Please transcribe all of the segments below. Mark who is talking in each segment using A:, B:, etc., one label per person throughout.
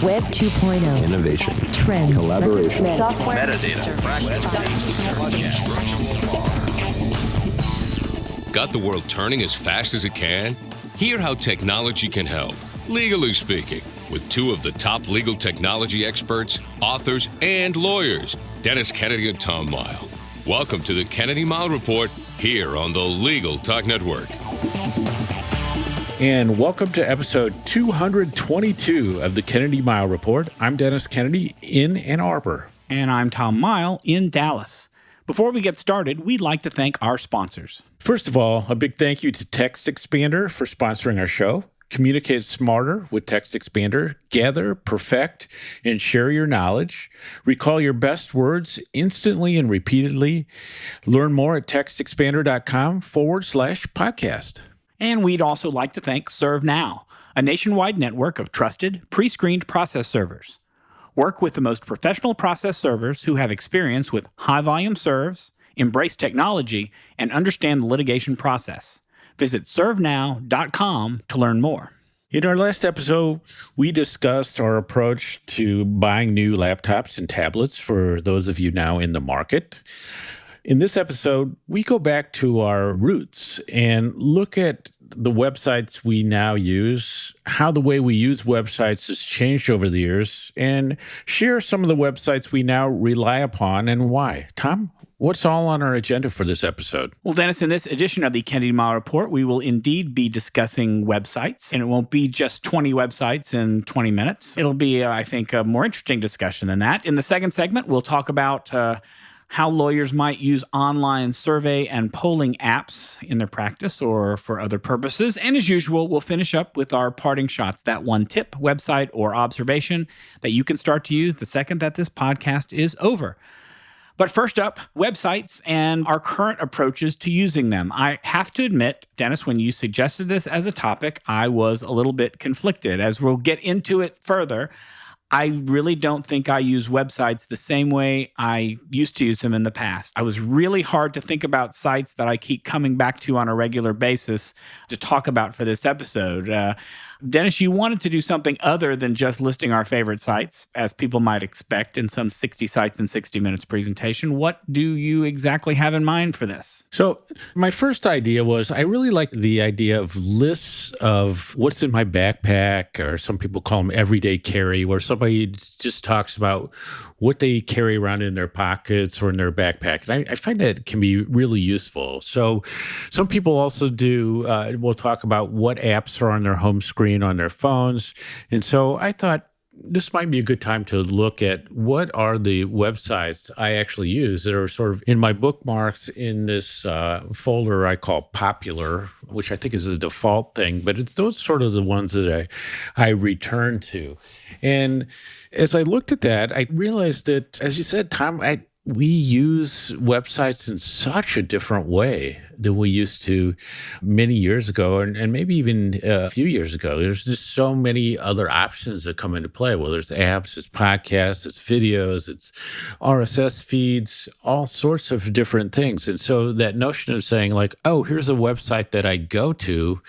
A: Web 2.0.
B: Innovation.
A: Trend.
B: Collaboration.
A: Software.
C: Metadata.
D: Got the world turning as fast as it can? Hear how technology can help, legally speaking, with two of the top legal technology experts, authors, and lawyers, Dennis Kennedy and Tom Mile. Welcome to the Kennedy Mile Report here on the Legal Talk Network.
E: And welcome to episode 222 of the Kennedy Mile Report. I'm Dennis Kennedy in Ann Arbor.
F: And I'm Tom Mile in Dallas. Before we get started, we'd like to thank our sponsors.
E: First of all, a big thank you to Text Expander for sponsoring our show. Communicate smarter with Text Expander. Gather, perfect, and share your knowledge. Recall your best words instantly and repeatedly. Learn more at textexpander.com/podcast.
F: And we'd also like to thank ServeNow, a nationwide network of trusted, pre-screened process servers. Work with the most professional process servers who have experience with high-volume serves, embrace technology, and understand the litigation process. Visit servenow.com to learn more.
E: In our last episode, we discussed our approach to buying new laptops and tablets for those of you now in the market. In this episode, we go back to our roots and look at the websites we now use, how the way we use websites has changed over the years, and share some of the websites we now rely upon and why. Tom, what's all on our agenda for this episode?
F: Well, Dennis, in this edition of the Kennedy Mile Report, we will indeed be discussing websites, and it won't be just 20 websites in 20 minutes. It'll be, I think, a more interesting discussion than that. In the second segment, we'll talk about how lawyers might use online survey and polling apps in their practice or for other purposes. And as usual, we'll finish up with our parting shots, that one tip, website, or observation that you can start to use the second that this podcast is over. But first up, websites and our current approaches to using them. I have to admit, Dennis, when you suggested this as a topic, I was a little bit conflicted. As we'll get into it further, I really don't think I use websites the same way I used to use them in the past. I was really hard to think about sites that I keep coming back to on a regular basis to talk about for this episode. Dennis, you wanted to do something other than just listing our favorite sites, as people might expect in some 60 Sites in 60 Minutes presentation. What do you exactly have in mind for this?
E: So my first idea was I really like the idea of lists of what's in my backpack, or some people call them everyday carry, where somebody just talks about what they carry around in their pockets or in their backpack. And I find that can be really useful. So some people also do, we'll talk about what apps are on their home screen on their phones. And so I thought this might be a good time to look at what are the websites I actually use that are sort of in my bookmarks in this folder I call popular, which I think is the default thing, but it's those sort of the ones that I return to. And as I looked at that, I realized that, as you said, Tom, we use websites in such a different way than we used to many years ago, and maybe even a few years ago. There's just so many other options that come into play. Well, there's apps, it's podcasts, it's videos, it's RSS feeds, all sorts of different things. And so that notion of saying like, oh, here's a website that I go to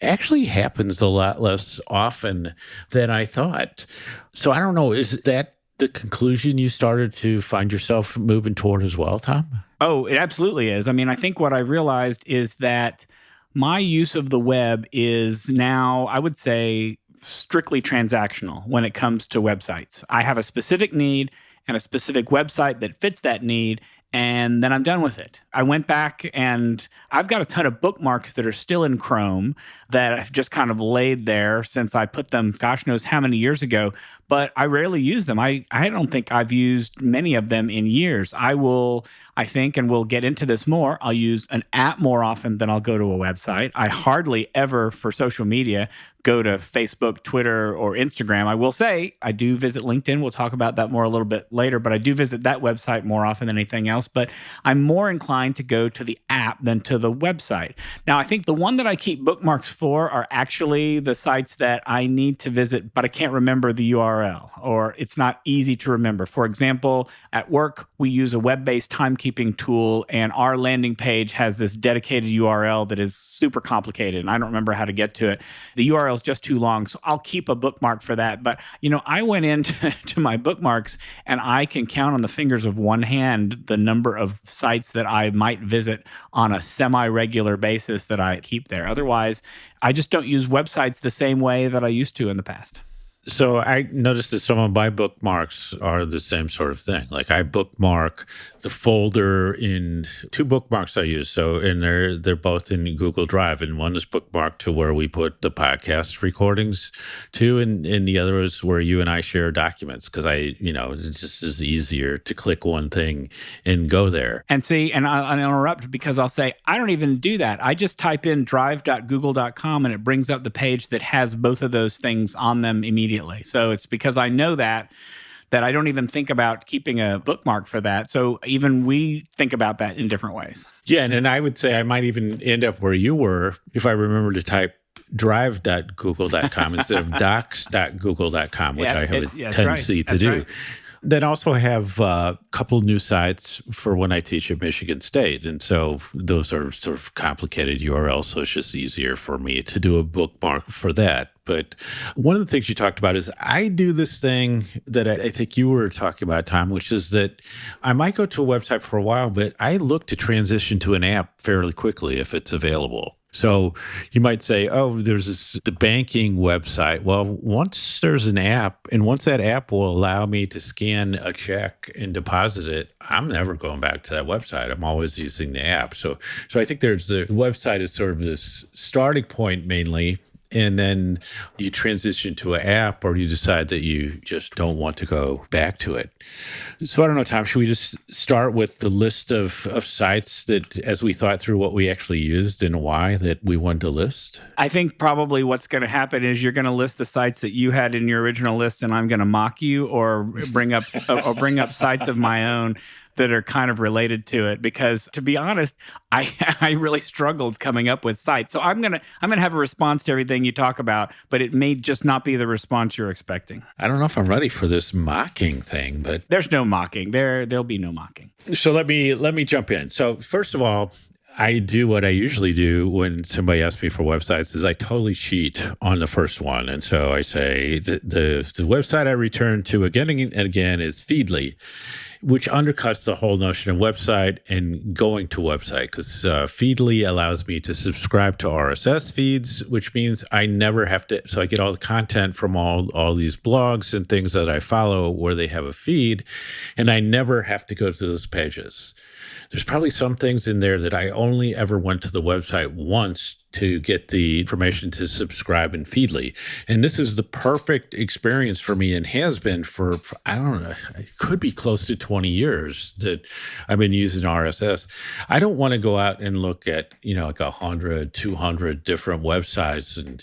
E: actually happens a lot less often than I thought. So I don't know, is that the conclusion you started to find yourself moving toward as well, Tom?
F: Oh, it absolutely is. I mean, I think what I realized is that my use of the web is now, I would say, strictly transactional when it comes to websites. I have a specific need and a specific website that fits that need, and then I'm done with it. I went back and I've got a ton of bookmarks that are still in Chrome that I've just kind of laid there since I put them, gosh knows how many years ago, but I rarely use them. I don't think I've used many of them in years. I think, and we'll get into this more, I'll use an app more often than I'll go to a website. I hardly ever, for social media, go to Facebook, Twitter, or Instagram. I will say I do visit LinkedIn. We'll talk about that more a little bit later, but I do visit that website more often than anything else. else, but I'm more inclined to go to the app than to the website. Now, I think the one that I keep bookmarks for are actually the sites that I need to visit, but I can't remember the URL, or it's not easy to remember. For example, at work, we use a web-based timekeeping tool, and our landing page has this dedicated URL that is super complicated, and I don't remember how to get to it. The URL is just too long, so I'll keep a bookmark for that. But, I went into to my bookmarks, and I can count on the fingers of one hand the number of sites that I might visit on a semi-regular basis that I keep there. Otherwise, I just don't use websites the same way that I used to in the past.
E: So I noticed that some of my bookmarks are the same sort of thing. Like I bookmark the folder in two bookmarks I use. And they're both in Google Drive, and one is bookmarked to where we put the podcast recordings to, and the other is where you and I share documents because it just is easier to click one thing and go there.
F: And see, and I'll interrupt because I'll say, I don't even do that. I just type in drive.google.com and it brings up the page that has both of those things on them immediately. So it's because I know that I don't even think about keeping a bookmark for that. So even we think about that in different ways.
E: Yeah, and I would say I might even end up where you were if I remember to type drive.google.com instead of docs.google.com, which I have a tendency to do. Right. Then also have a couple new sites for when I teach at Michigan State. And so those are sort of complicated URLs, so it's just easier for me to do a bookmark for that. But one of the things you talked about is I do this thing that I think you were talking about, Tom, which is that I might go to a website for a while, but I look to transition to an app fairly quickly if it's available. So you might say, there's the banking website. Well, once there's an app, and once that app will allow me to scan a check and deposit it, I'm never going back to that website. I'm always using the app. So I think the website is sort of this starting point mainly, and then you transition to an app or you decide that you just don't want to go back to it. So I don't know, Tom, should we just start with the list of sites that, as we thought through what we actually used and why, that we wanted to list?
F: I think probably what's going to happen is you're going to list the sites that you had in your original list, and I'm going to mock you or bring up sites of my own that are kind of related to it, because to be honest, I really struggled coming up with sites. So I'm gonna have a response to everything you talk about, but it may just not be the response you're expecting.
E: I don't know if I'm ready for this mocking thing, but
F: there's no mocking. There'll be no mocking.
E: So let me jump in. So first of all, I do what I usually do when somebody asks me for websites is I totally cheat on the first one. And so I say the website I return to again and again is Feedly, which undercuts the whole notion of website and going to website, because Feedly allows me to subscribe to RSS feeds, which means I never have to. So I get all the content from all these blogs and things that I follow where they have a feed, and I never have to go to those pages. There's probably some things in there that I only ever went to the website once to get the information to subscribe in Feedly. And this is the perfect experience for me and has been for I don't know, it could be close to 20 years that I've been using RSS. I don't want to go out and look at, like 100, 200 different websites and,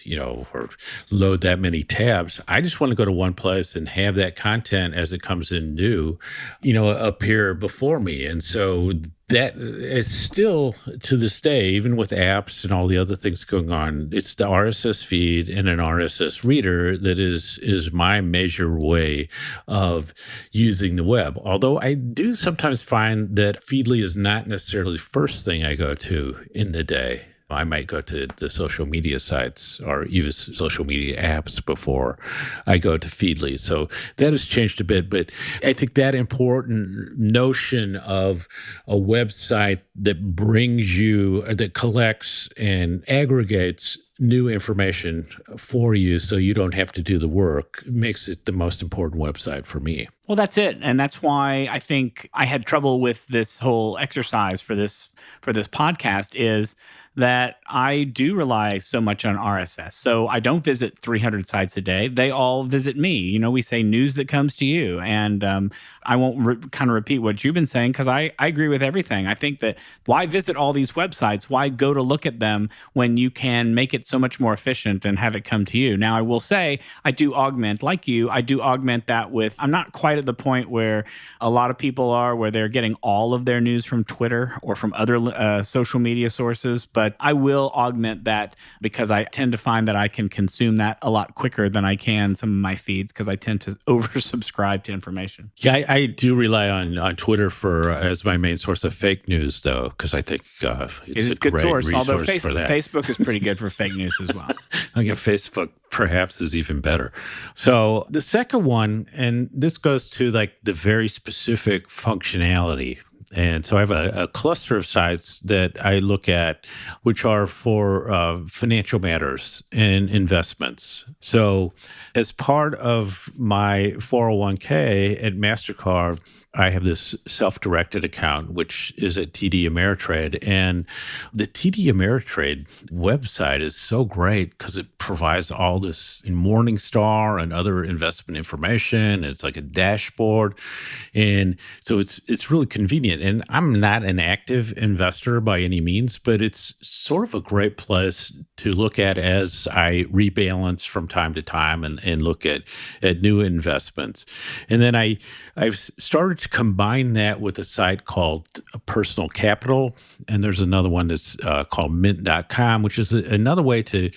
E: or load that many tabs. I just want to go to one place and have that content as it comes in new, appear before me. And so that is still to this day, even with apps and all the other things going on, it's the RSS feed and an RSS reader that is my major way of using the web. Although I do sometimes find that Feedly is not necessarily the first thing I go to in the day. I might go to the social media sites or use social media apps before I go to Feedly. So that has changed a bit, but I think that important notion of a website that brings you, that collects and aggregates new information for you so you don't have to do the work makes it the most important website for me.
F: Well, that's it. And that's why I think I had trouble with this whole exercise for this podcast is that I do rely so much on RSS. So I don't visit 300 sites a day. They all visit me. We say news that comes to you. And I won't kind of repeat what you've been saying because I agree with everything. I think that why visit all these websites? Why go to look at them when you can make it so much more efficient and have it come to you? Now, I will say I do augment, like you, I do augment that with, I'm not quite quite at the point where a lot of people are, where they're getting all of their news from Twitter or from other social media sources. But I will augment that because I tend to find that I can consume that a lot quicker than I can some of my feeds because I tend to oversubscribe to information.
E: Yeah, I do rely on Twitter for as my main source of fake news, though, because I think it's a
F: good
E: great
F: source. Although
E: resource for that.
F: Facebook is pretty good for fake news as well.
E: I guess Facebook perhaps is even better. So the second one, and this goes to like the very specific functionality. And so I have a cluster of sites that I look at, which are for financial matters and investments. So as part of my 401k at MasterCard, I have this self-directed account, which is at TD Ameritrade. And the TD Ameritrade website is so great because it provides all this in Morningstar and other investment information. It's like a dashboard. And so it's really convenient. And I'm not an active investor by any means, but it's sort of a great place to look at as I rebalance from time to time and look at new investments. And then I've started to combine that with a site called Personal Capital. And there's another one that's called mint.com, which is another way to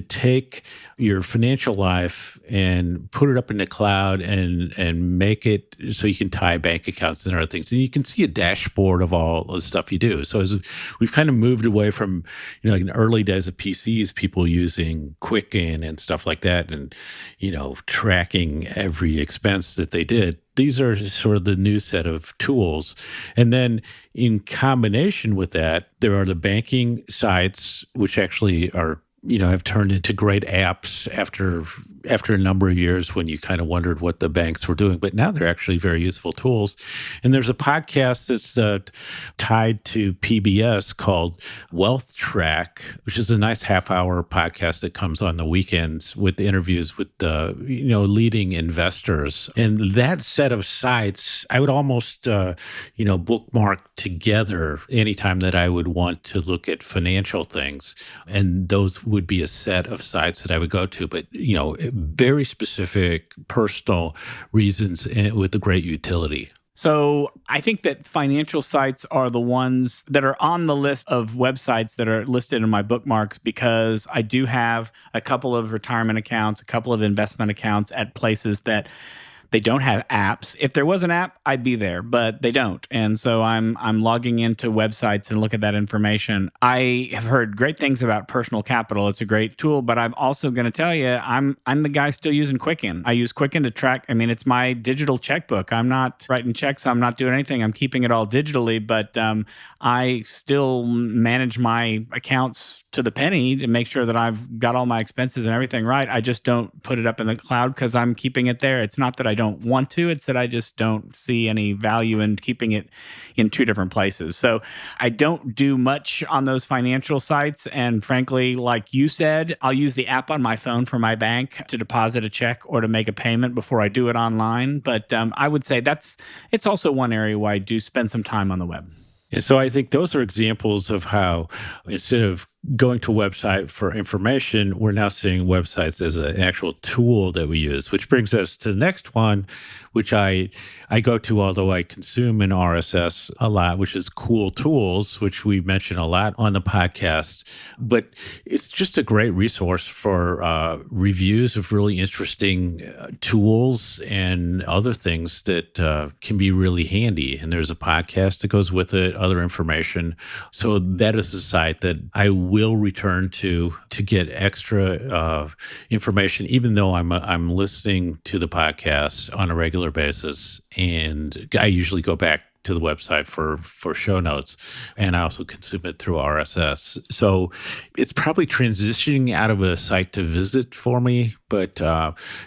E: take your financial life and put it up in the cloud and make it so you can tie bank accounts and other things. And you can see a dashboard of all the stuff you do. So as we've kind of moved away from, like in the early days of PCs, people using Quicken and stuff like that and, tracking every expense that they did. These are sort of the new set of tools. And then in combination with that, there are the banking sites, which actually are, have turned into great apps after a number of years when you kind of wondered what the banks were doing. But now they're actually very useful tools. And there's a podcast that's tied to PBS called Wealth Track, which is a nice half-hour podcast that comes on the weekends with interviews with leading investors. And that set of sites, I would almost bookmark together anytime that I would want to look at financial things. And those would be a set of sites that I would go to. But, very specific personal reasons with a great utility.
F: So I think that financial sites are the ones that are on the list of websites that are listed in my bookmarks because I do have a couple of retirement accounts, a couple of investment accounts at places that they don't have apps. If there was an app, I'd be there, but they don't. And so I'm logging into websites and look at that information. I have heard great things about Personal Capital. It's a great tool, but I'm also going to tell you, I'm the guy still using Quicken. I use Quicken to track. I mean, it's my digital checkbook. I'm not writing checks. I'm not doing anything. I'm keeping it all digitally, but I still manage my accounts to the penny to make sure that I've got all my expenses and everything right. I just don't put it up in the cloud because I'm keeping it there. It's not that I don't want to, it's that I just don't see any value in keeping it in two different places. So I don't do much on those financial sites. And frankly, like you said, I'll use the app on my phone for my bank to deposit a check or to make a payment before I do it online. But I would say it's also one area where I do spend some time on the web.
E: And so I think those are examples of how instead of going to a website for information, we're now seeing websites as an actual tool that we use, which brings us to the next one, which I go to, although I consume an RSS a lot, which is Cool Tools, which we mention a lot on the podcast. But it's just a great resource for reviews of really interesting tools and other things that can be really handy. And there's a podcast that goes with it, other information. So that is a site that I will return to get extra information, even though I'm listening to the podcast on a regular basis. And I usually go back to the website for show notes, and I also consume it through RSS. So it's probably transitioning out of a site to visit for me, but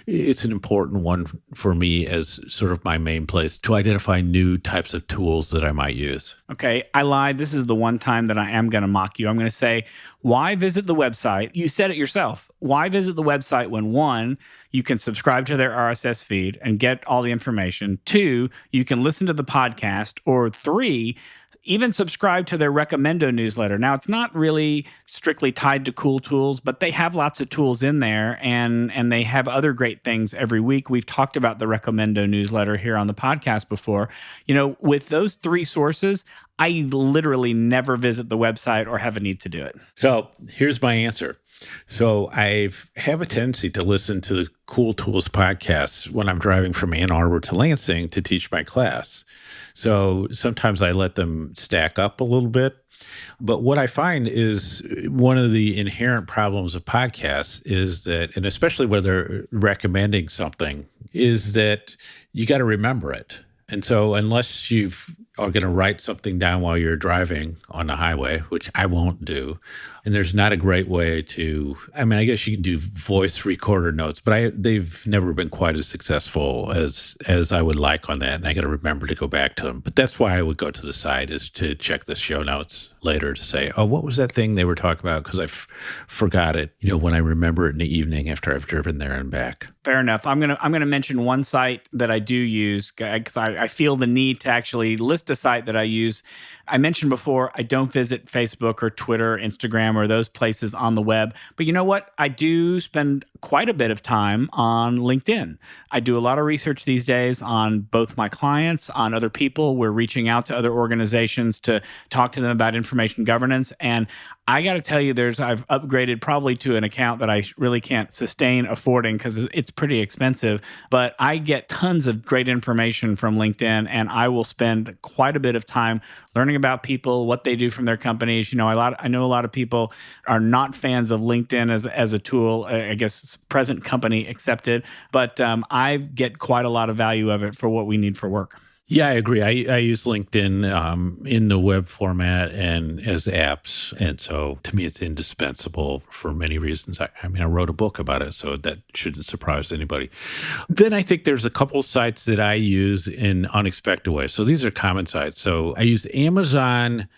E: it's an important one for me as sort of my main place to identify new types of tools that I might use.
F: Okay, I lied. This is the one time that I am going to mock you. I'm going to say, why visit the website? You said it yourself. Why visit the website when, one, you can subscribe to their RSS feed and get all the information, two, you can listen to the podcast, or three, even subscribe to their Recommendo newsletter. Now, it's not really strictly tied to cool tools, but they have lots of tools in there, and they have other great things every week. We've talked about the Recommendo newsletter here on the podcast before. With those three sources, I literally never visit the website or have a need to do it.
E: So here's my answer. So I have a tendency to listen to the Cool Tools podcasts when I'm driving from Ann Arbor to Lansing to teach my class. So sometimes I let them stack up a little bit. But what I find is one of the inherent problems of podcasts is that, and especially when they're recommending something, is that you got to remember it. And so unless you are going to write something down while you're driving on the highway, which I won't do, and there's not a great way to, I guess you can do voice recorder notes, but they've never been quite as successful as I would like on that. And I got to remember to go back to them. But that's why I would go to the site, is to check the show notes later to say, oh, what was that thing they were talking about? Because I forgot it, when I remember it in the evening after I've driven there and back.
F: Fair enough. I'm gonna mention one site that I do use because I feel the need to actually list a site that I use. I mentioned before, I don't visit Facebook or Twitter, Instagram, or those places on the web. But you know what? I do spend quite a bit of time on LinkedIn. I do a lot of research these days on both my clients, on other people. We're reaching out to other organizations to talk to them about information governance. And I got to tell you, I've upgraded probably to an account that I really can't sustain affording because it's pretty expensive. But I get tons of great information from LinkedIn, and I will spend quite a bit of time learning about people, what they do from their companies. I know a lot of people are not fans of LinkedIn as a tool. I guess present company accepted, but I get quite a lot of value of it for what we need for work.
E: Yeah, I agree. I use LinkedIn in the web format and as apps. And so to me, it's indispensable for many reasons. I wrote a book about it, so that shouldn't surprise anybody. Then I think there's a couple sites that I use in unexpected ways. So these are common sites. So I use Amazon,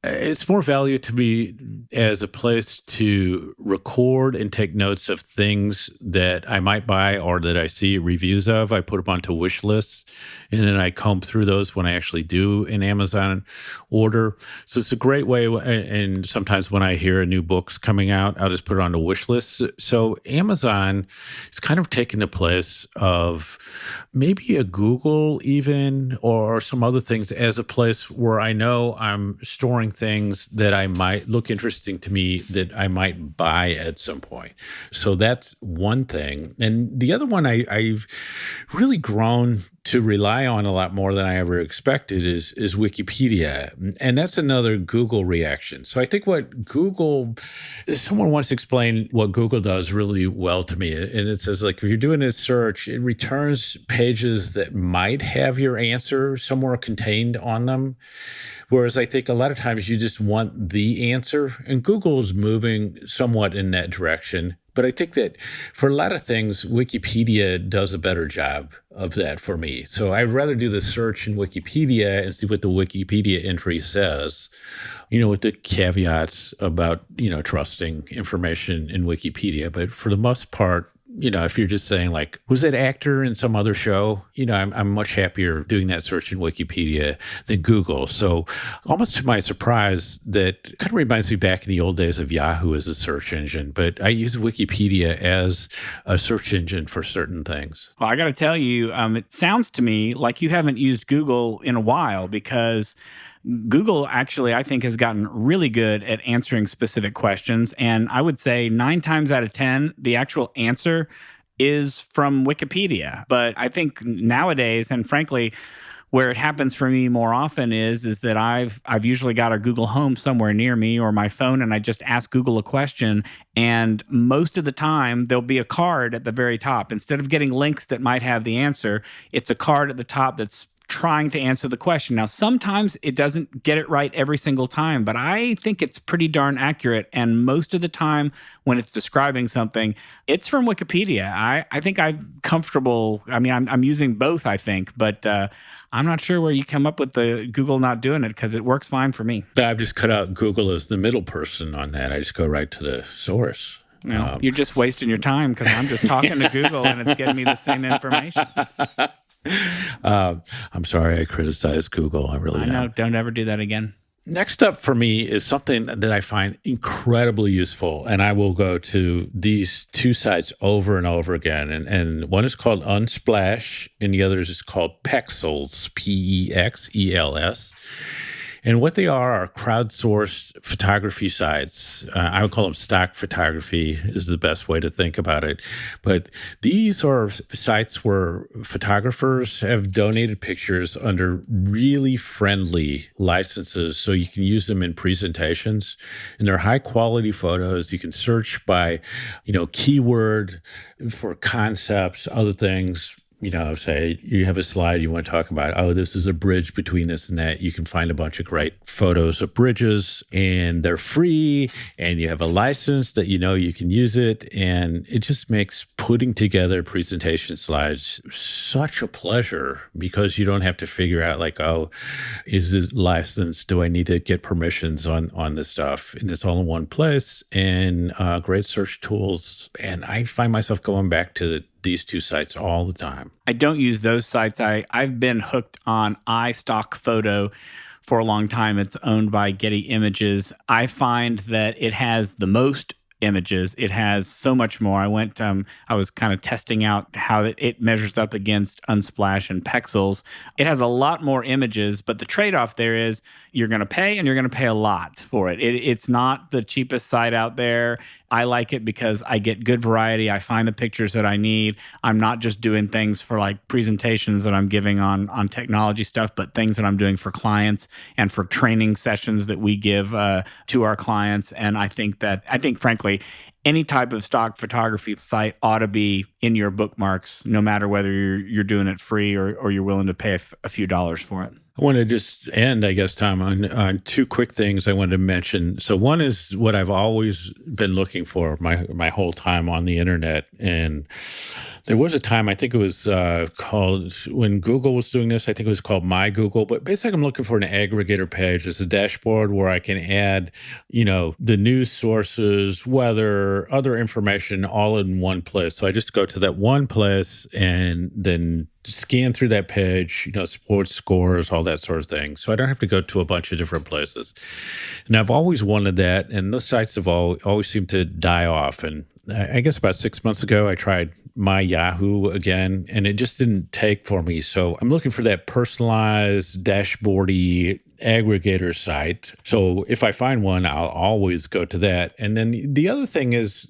E: it's more value to me as a place to record and take notes of things that I might buy or that I see reviews of. I put them onto wish lists, and then I comb through those when I actually do an Amazon order. So it's a great way. And sometimes when I hear a new book's coming out, I'll just put it on the wish list. So Amazon is kind of taking the place of maybe a Google even, or some other things, as a place where I know I'm storing things that I might look interesting to me that I might buy at some point. So that's one thing. And the other one I've really grown to rely on a lot more than I ever expected is Wikipedia. And that's another Google reaction. So I think someone once explained what Google does really well to me. And it says, if you're doing a search, it returns pages that might have your answer somewhere contained on them. Whereas I think a lot of times you just want the answer, and Google is moving somewhat in that direction. But I think that for a lot of things, Wikipedia does a better job of that for me. So I'd rather do the search in Wikipedia and see what the Wikipedia entry says, with the caveats about, trusting information in Wikipedia. But for the most part, if you're just saying was that actor in some other show? I'm much happier doing that search in Wikipedia than Google. So almost to my surprise, that kind of reminds me back in the old days of Yahoo as a search engine, but I use Wikipedia as a search engine for certain things.
F: Well, I got to tell you, it sounds to me like you haven't used Google in a while, because Google actually, I think, has gotten really good at answering specific questions. And I would say 9 times out of 10, the actual answer is from Wikipedia. But I think nowadays, and frankly, where it happens for me more often is that I've usually got a Google Home somewhere near me or my phone, and I just ask Google a question. And most of the time, there'll be a card at the very top. Instead of getting links that might have the answer, it's a card at the top that's trying to answer the question. Now, sometimes it doesn't get it right every single time, but I think it's pretty darn accurate. And most of the time when it's describing something, it's from Wikipedia. I think I'm comfortable. I'm using both, I think, but I'm not sure where you come up with the Google not doing it, because it works fine for me.
E: I've just cut out Google as the middle person on that. I just go right to the source.
F: No, you're just wasting your time, because I'm just talking to Google and it's getting me the same information.
E: I'm sorry I criticized Google. I really
F: I know.
E: am.
F: Don't ever do that again.
E: Next up for me is something that I find incredibly useful, and I will go to these two sites over and over again. And one is called Unsplash, and the other is called Pexels, Pexels. And what they are crowdsourced photography sites. I would call them stock photography is the best way to think about it. But these are sites where photographers have donated pictures under really friendly licenses so you can use them in presentations. And they're high quality photos. You can search by, keyword for concepts, other things. Say you have a slide you want to talk about, oh, this is a bridge between this and that. You can find a bunch of great photos of bridges and they're free and you have a license that you can use it. And it just makes putting together presentation slides such a pleasure because you don't have to figure out like, oh, is this licensed? Do I need to get permissions on this stuff? And it's all in one place and great search tools. And I find myself going back to these two sites all the time.
F: I don't use those sites. I've been hooked on iStockphoto for a long time. It's owned by Getty Images. I find that it has the most images. It has so much more. I was kind of testing out how it measures up against Unsplash and Pexels. It has a lot more images, but the trade-off there is you're going to pay and you're going to pay a lot for it. It's not the cheapest site out there. I like it because I get good variety. I find the pictures that I need. I'm not just doing things for like presentations that I'm giving on technology stuff, but things that I'm doing for clients and for training sessions that we give to our clients. And I think frankly, any type of stock photography site ought to be in your bookmarks, no matter whether you're doing it free or you're willing to pay a few dollars for it.
E: I want to just end, I guess, Tom, on two quick things I wanted to mention. So one is what I've always been looking for my whole time on the internet. And there was a time, I think it was called, when Google was doing this, I think it was called My Google. But basically, I'm looking for an aggregator page. It's a dashboard where I can add, the news sources, weather, other information all in one place. So I just go to that one place and then scan through that page, sports scores, all that sort of thing. So I don't have to go to a bunch of different places. And I've always wanted that. And those sites have always seemed to die off. And I guess about 6 months ago, I tried My Yahoo again, and it just didn't take for me. So I'm looking for that personalized, dashboardy aggregator site. So if I find one, I'll always go to that. And then the other thing is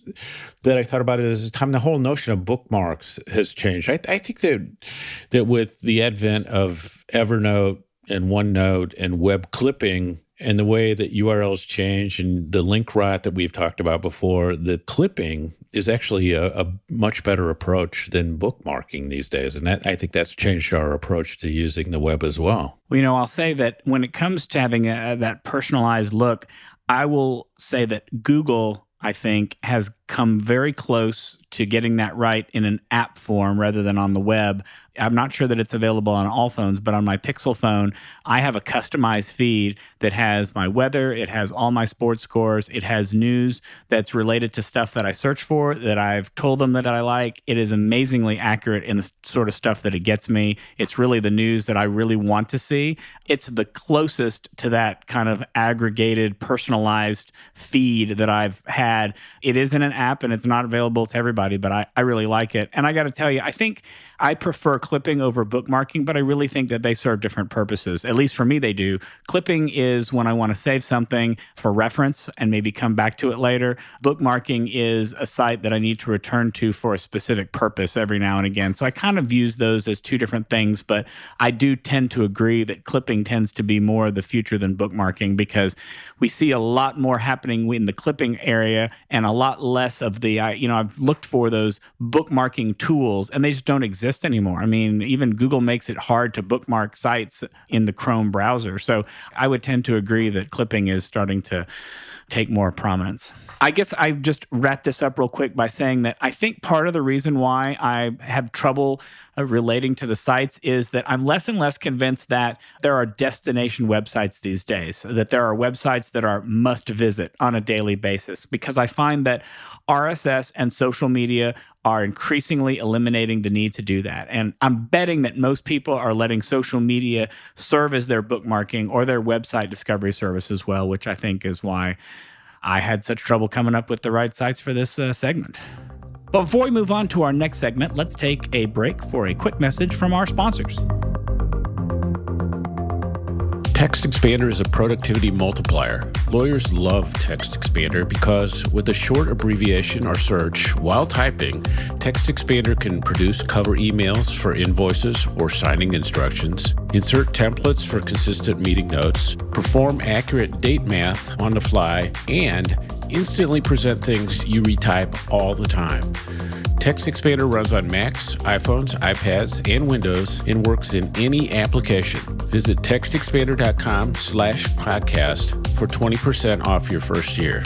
E: that I thought about it is time the whole notion of bookmarks has changed. I think that with the advent of Evernote and OneNote and web clipping, and the way that URLs change and the link rot that we've talked about before, the clipping is actually a much better approach than bookmarking these days. And I think that's changed our approach to using the web as well.
F: Well, I'll say that when it comes to having that personalized look, I will say that Google, I think, has come very close to getting that right in an app form rather than on the web. I'm not sure that it's available on all phones, but on my Pixel phone, I have a customized feed that has my weather, it has all my sports scores, it has news that's related to stuff that I search for, that I've told them that I like. It is amazingly accurate in the sort of stuff that it gets me. It's really the news that I really want to see. It's the closest to that kind of aggregated, personalized feed that I've had. It isn't an app and it's not available to everybody, but I really like it. And I got to tell you, I think I prefer clipping over bookmarking, but I really think that they serve different purposes. At least for me, they do. Clipping is when I want to save something for reference and maybe come back to it later. Bookmarking is a site that I need to return to for a specific purpose every now and again. So I kind of use those as two different things, but I do tend to agree that clipping tends to be more the future than bookmarking because we see a lot more happening in the clipping area and a lot less of the, I've looked for those bookmarking tools and they just don't exist anymore. I mean, even Google makes it hard to bookmark sites in the Chrome browser. So I would tend to agree that clipping is starting to take more prominence. I guess I've just wrapped this up real quick by saying that I think part of the reason why I have trouble relating to the sites is that I'm less and less convinced that there are destination websites these days, that there are websites that are must visit on a daily basis, because I find that RSS and social media are increasingly eliminating the need to do that. And I'm betting that most people are letting social media serve as their bookmarking or their website discovery service as well, which I think is why I had such trouble coming up with the right sites for this segment. But before we move on to our next segment, let's take a break for a quick message from our sponsors.
E: Text Expander is a productivity multiplier. Lawyers love Text Expander because with a short abbreviation or search while typing, Text Expander can produce cover emails for invoices or signing instructions, insert templates for consistent meeting notes, perform accurate date math on the fly, and instantly present things you retype all the time. Text Expander runs on Macs, iPhones, iPads, and Windows and works in any application. Visit textexpander.com/podcast for 20% off your first year.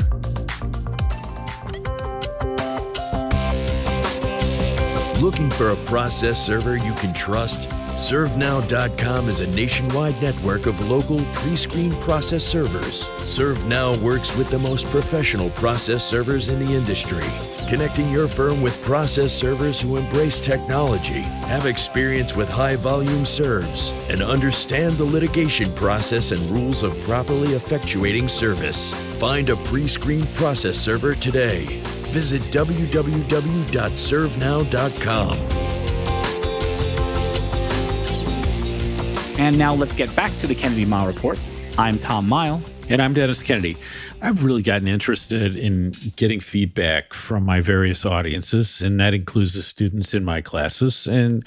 A: Looking for a process server you can trust? ServeNow.com is a nationwide network of local pre-screened process servers. ServeNow works with the most professional process servers in the industry, connecting your firm with process servers who embrace technology, have experience with high-volume serves, and understand the litigation process and rules of properly effectuating service. Find a pre-screened process server today. Visit www.servenow.com.
F: And now let's get back to the Kennedy Mile Report. I'm Tom Mile.
E: And I'm Dennis Kennedy. I've really gotten interested in getting feedback from my various audiences, and that includes the students in my classes. And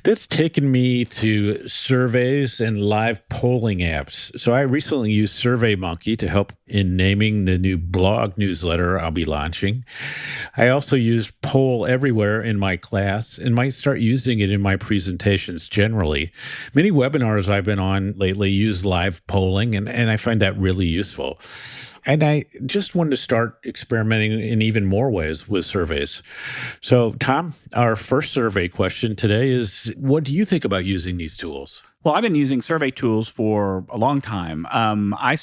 E: that's taken me to surveys and live polling apps. So I recently used SurveyMonkey to help in naming the new blog newsletter I'll be launching. I also use Poll Everywhere in my class and might start using it in my presentations generally. Many webinars I've been on lately use live polling, and I find that really useful. And I just wanted to start experimenting in even more ways with surveys. So, Tom, our first survey question today is, what do you think about using these tools?
F: Well, I've been using survey tools for a long time. I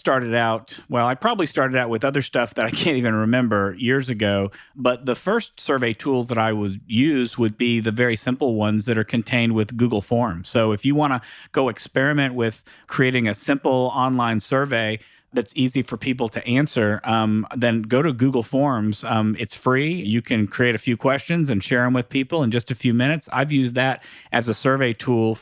F: probably started out with other stuff that I can't even remember years ago. But the first survey tools that I would use would be the very simple ones that are contained with Google Forms. So if you want to go experiment with creating a simple online survey that's easy for people to answer, then go to Google Forms. It's free. You can create a few questions and share them with people in just a few minutes. I've used that as a survey tool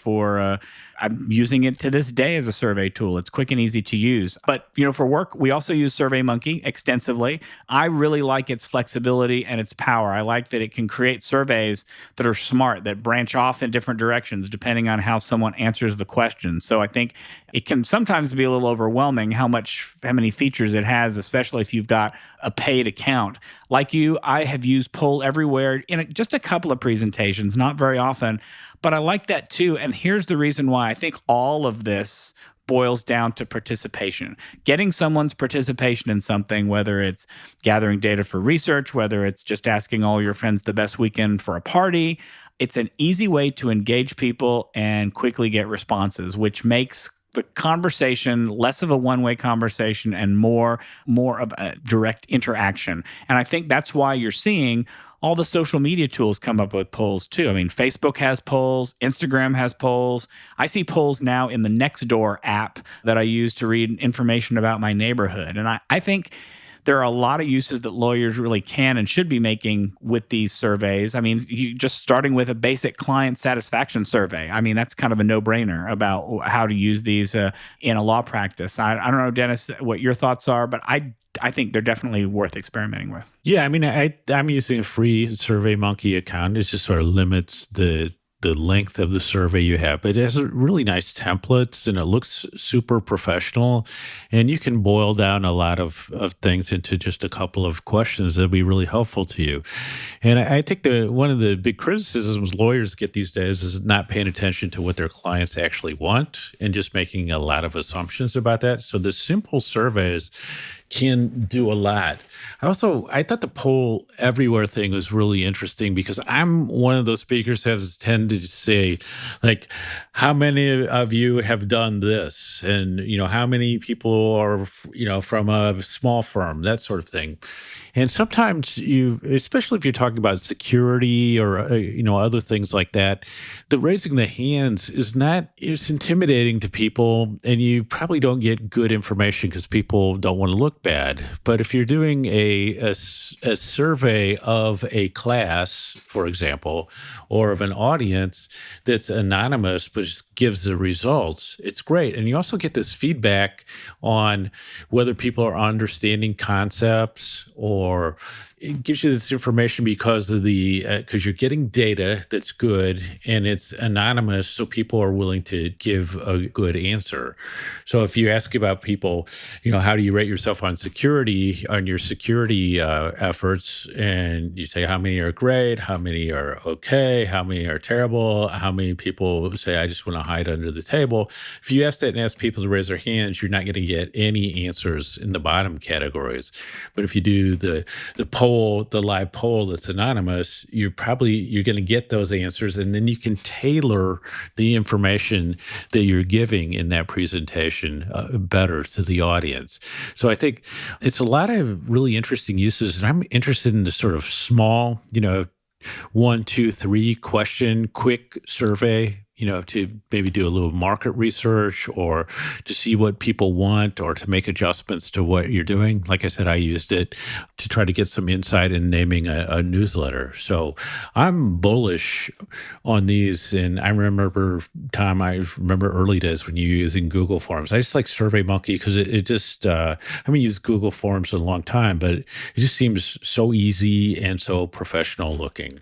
F: I'm using it to this day as a survey tool. It's quick and easy to use. But, for work, we also use SurveyMonkey extensively. I really like its flexibility and its power. I like that it can create surveys that are smart, that branch off in different directions depending on how someone answers the question. So I think it can sometimes be a little overwhelming how many features it has, especially if you've got a paid account. Like you, I have used Poll Everywhere in just a couple of presentations, not very often, but I like that too. And here's the reason why. I think all of this boils down to participation. Getting someone's participation in something, whether it's gathering data for research, whether it's just asking all your friends the best weekend for a party, it's an easy way to engage people and quickly get responses, which makes the conversation less of a one-way conversation and more of a direct interaction. And I think that's why you're seeing all the social media tools come up with polls too. I mean, Facebook has polls, Instagram has polls. I see polls now in the Nextdoor app that I use to read information about my neighborhood. And I think there are a lot of uses that lawyers really can and should be making with these surveys. I mean, just starting with a basic client satisfaction survey. I mean, that's kind of a no-brainer about how to use these in a law practice. I don't know, Dennis, what your thoughts are, but I think they're definitely worth experimenting with.
E: Yeah, I mean, I'm using a free SurveyMonkey account. It just sort of limits the length of the survey you have, but it has really nice templates and it looks super professional, and you can boil down a lot of things into just a couple of questions that'll be really helpful to you. And I think one of the big criticisms lawyers get these days is not paying attention to what their clients actually want and just making a lot of assumptions about that. So the simple surveys can do a lot. I thought the Poll Everywhere thing was really interesting because I'm one of those speakers who has tended to say, like, how many of you have done this? And, how many people are, from a small firm, that sort of thing. And sometimes especially if you're talking about security or, other things like that, the raising the hands it's intimidating to people, and you probably don't get good information because people don't want to look bad. But if you're doing a survey of a class, for example, or of an audience that's anonymous, but just gives the results, it's great. And you also get this feedback on whether people are understanding concepts, or it gives you this information because because you're getting data that's good and it's anonymous, so people are willing to give a good answer. So if you ask about people, how do you rate yourself on your security efforts, and you say how many are great, how many are okay, how many are terrible, how many people say I just want to hide under the table. If you ask that and ask people to raise their hands, you're not going to get any answers in the bottom categories. But if you do the live poll that's anonymous, you're going to get those answers, and then you can tailor the information that you're giving in that presentation better to the audience. So I think it's a lot of really interesting uses, and I'm interested in the sort of small, 1, 2, 3 question, quick survey, to maybe do a little market research, or to see what people want, or to make adjustments to what you're doing. Like I said, I used it to try to get some insight in naming a newsletter. So I'm bullish on these. And I remember early days when you were using Google Forms. I just like SurveyMonkey because it just, I haven't used Google Forms in a long time, but it just seems so easy and so professional looking.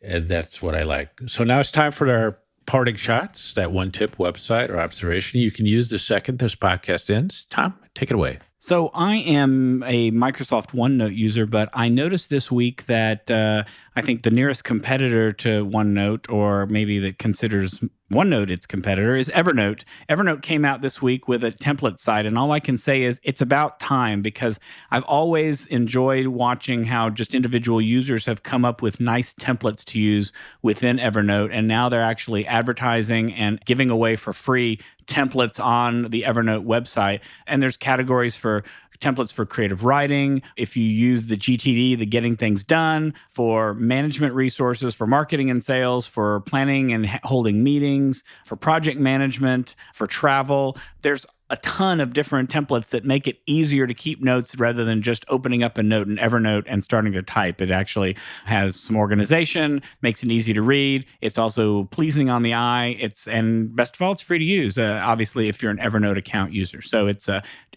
E: And that's what I like. So now it's time for our parting shots, that one tip, website, or observation you can use the second this podcast ends. Tom, take it away.
F: So I am a Microsoft OneNote user, but I noticed this week that I think the nearest competitor to OneNote, or maybe that considers OneNote its competitor, is Evernote. Evernote came out this week with a template site, and all I can say is it's about time, because I've always enjoyed watching how just individual users have come up with nice templates to use within Evernote, and now they're actually advertising and giving away for free templates on the Evernote website. And there's categories for templates for creative writing, if you use the GTD, the getting things done, for management resources, for marketing and sales, for planning and holding meetings, for project management, for travel. There's a ton of different templates that make it easier to keep notes rather than just opening up a note in Evernote and starting to type. It actually has some organization, makes it easy to read. It's also pleasing on the eye. And best of all, it's free to use, obviously, if you're an Evernote account user. So it's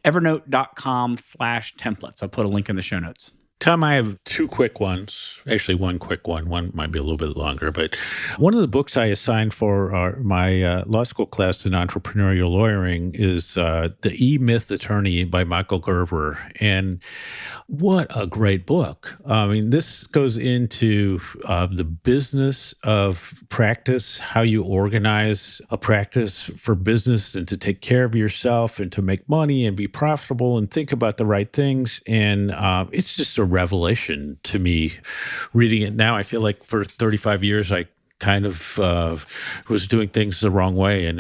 F: evernote.com/templates. I'll put a link in the show notes.
E: Tom, I have 2 quick ones. Actually, one quick one. One might be a little bit longer. But one of the books I assigned for my law school class in entrepreneurial lawyering is The E-Myth Attorney by Michael Gerber. And what a great book. I mean, this goes into the business of practice, how you organize a practice for business and to take care of yourself and to make money and be profitable and think about the right things. And it's just a revelation to me reading it now. I feel like for 35 years, I kind of was doing things the wrong way. And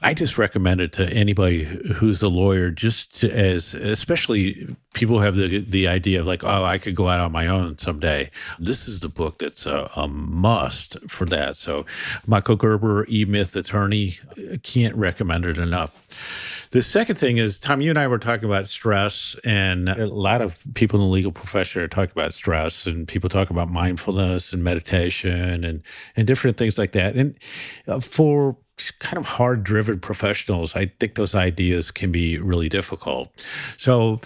E: I just recommend it to anybody who's a lawyer, especially people who have the idea of like, oh, I could go out on my own someday. This is the book that's a must for that. So Michael Gerber, E-Myth Attorney, can't recommend it enough. The second thing is, Tom, you and I were talking about stress, and a lot of people in the legal profession are talking about stress, and people talk about mindfulness and meditation and different things like that. And for kind of hard-driven professionals, I think those ideas can be really difficult. So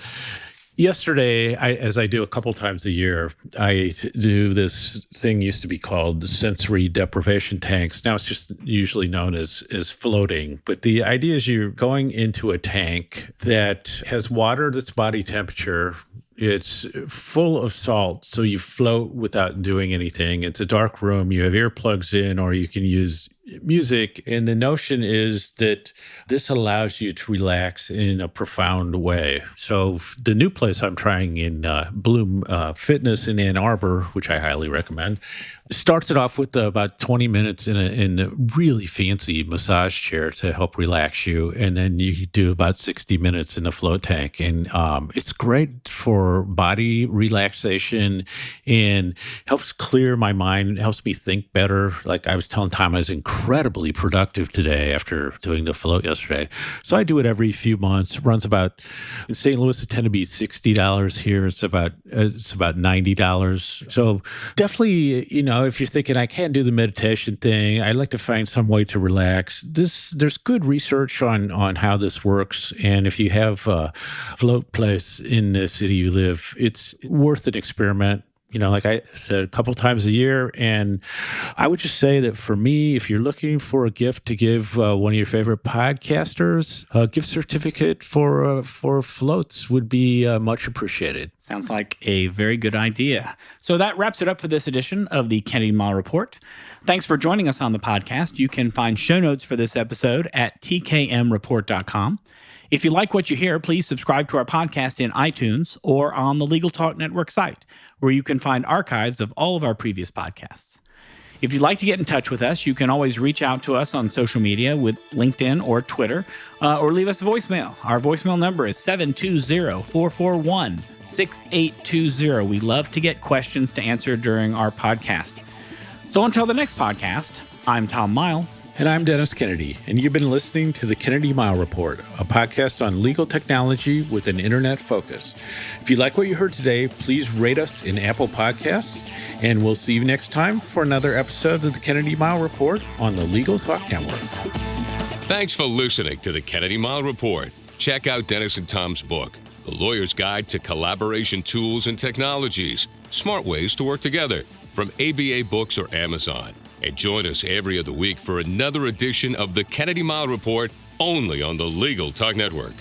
E: yesterday, as I do a couple times a year, I do this thing used to be called sensory deprivation tanks. Now it's just usually known as floating. But the idea is you're going into a tank that has water that's body temperature. It's full of salt, so you float without doing anything. It's a dark room. You have earplugs in, or you can use music. And the notion is that this allows you to relax in a profound way. So the new place I'm trying in Bloom Fitness in Ann Arbor, which I highly recommend, starts it off with about 20 minutes in a really fancy massage chair to help relax you. And then you do about 60 minutes in the float tank. And it's great for body relaxation and helps clear my mind, helps me think better. Like I was telling Tom, I was incredibly productive today after doing the float yesterday. So I do it every few months. It runs about, in St. Louis, it tend to be $60 here. It's about $90. So definitely, if you're thinking I can't do the meditation thing, I'd like to find some way to relax. There's good research on how this works. And if you have a float place in the city you live, it's worth an experiment. Like I said, a couple times a year. And I would just say that for me, if you're looking for a gift to give one of your favorite podcasters, a gift certificate for floats would be much appreciated.
F: Sounds like a very good idea. So that wraps it up for this edition of the Kennedy Mile Report. Thanks for joining us on the podcast. You can find show notes for this episode at tkmreport.com. If you like what you hear, please subscribe to our podcast in iTunes or on the Legal Talk Network site, where you can find archives of all of our previous podcasts. If you'd like to get in touch with us, you can always reach out to us on social media with LinkedIn or Twitter, or leave us a voicemail. Our voicemail number is 720-441-6820. We love to get questions to answer during our podcast. So until the next podcast, I'm Tom Mile.
E: And I'm Dennis Kennedy, and you've been listening to the Kennedy Mile Report, a podcast on legal technology with an internet focus. If you like what you heard today, please rate us in Apple Podcasts, and we'll see you next time for another episode of the Kennedy Mile Report on the Legal Talk Network.
D: Thanks for listening to the Kennedy Mile Report. Check out Dennis and Tom's book, The Lawyer's Guide to Collaboration Tools and Technologies, Smart Ways to Work Together, from ABA Books or Amazon. And join us every other week for another edition of the Kennedy Mile Report, only on the Legal Talk Network.